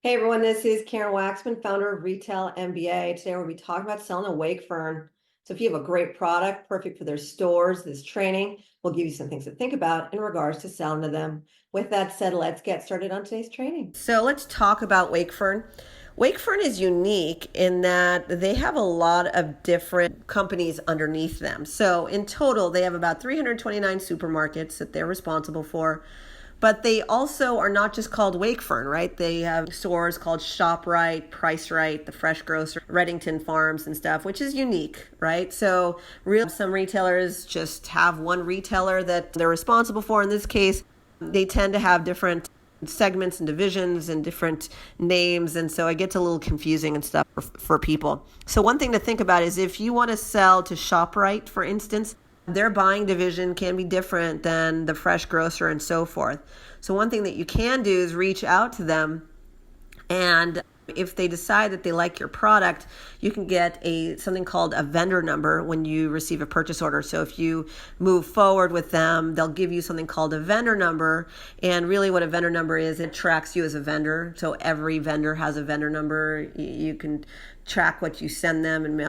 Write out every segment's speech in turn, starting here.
Hey everyone, this is Karen Waksman, founder of Retail MBA. Today we'll be talking about selling a Wakefern. So if you have a great product, perfect for their stores, this training will give you some things to think about in regards to selling to them. With that said, let's get started on today's training. So let's talk about Wakefern. Wakefern is unique in that they have a lot of different companies underneath them. So in total, they have about 329 supermarkets that they're responsible for. But they also are not just called Wakefern, right? They have stores called ShopRite, Price Right, the Fresh Grocer, Reddington Farms and stuff, which is unique, right? So some retailers just have one retailer that they're responsible for. In this case, they tend to have different segments and divisions and different names, and so it gets a little confusing and stuff for people. So one thing to think about is if you want to sell to ShopRite, for instance, their buying division can be different than the fresh grocer and so forth. So one thing that you can do is reach out to them, and if they decide that they like your product, you can get something called a vendor number when you receive a purchase order. So if you move forward with them, they'll give you something called a vendor number. And really what a vendor number is, it tracks you as a vendor. So every vendor has a vendor number. You can track what you send them and mail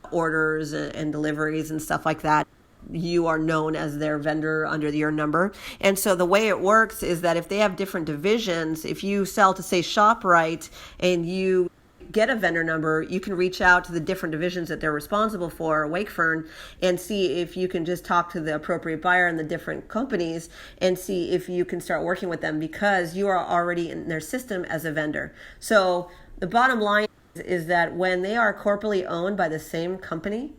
orders and deliveries and stuff like that. You are known as their vendor under your number. And so the way it works is that if they have different divisions, if you sell to say ShopRite and you get a vendor number, you can reach out to the different divisions that they're responsible for, Wakefern, and see if you can just talk to the appropriate buyer in the different companies and see if you can start working with them because you are already in their system as a vendor. So the bottom line is that when they are corporately owned by the same company,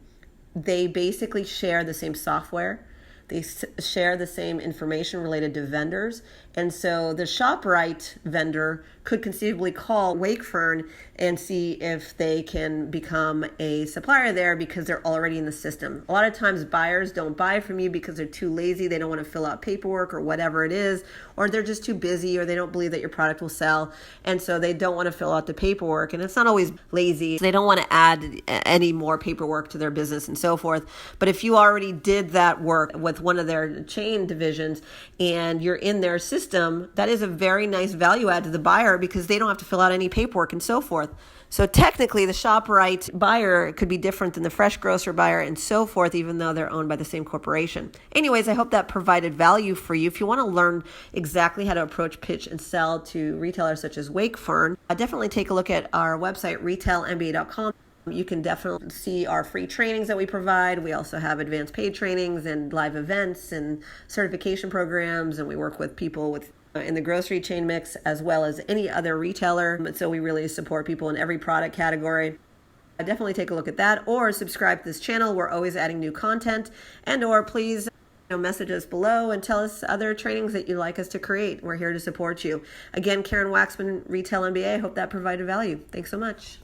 they basically share the same software. They share the same information related to vendors. And so the ShopRite vendor could conceivably call Wakefern and see if they can become a supplier there because they're already in the system. A lot of times buyers don't buy from you because they're too lazy. They don't want to fill out paperwork or whatever it is, or they're just too busy, or they don't believe that your product will sell. And so they don't want to fill out the paperwork. And it's not always lazy. They don't want to add any more paperwork to their business and so forth. But if you already did that work with one of their chain divisions and you're in their system, that is a very nice value add to the buyer because they don't have to fill out any paperwork and so forth. So technically the ShopRite buyer could be different than the fresh grocer buyer and so forth, even though they're owned by the same corporation. Anyways, I hope that provided value for you. If you want to learn exactly how to approach, pitch, and sell to retailers such as Wakefern, definitely take a look at our website, retailmba.com. You can definitely see our free trainings that we provide. We also have advanced paid trainings and live events and certification programs, and we work with people in the grocery chain mix as well as any other retailer. So we really support people in every product category. Definitely take a look at that or subscribe to this channel. We're always adding new content, and or please message us below and tell us other trainings that you'd like us to create. We're here to support you. Again, Karen Waksman, Retail MBA. I hope that provided value. Thanks so much.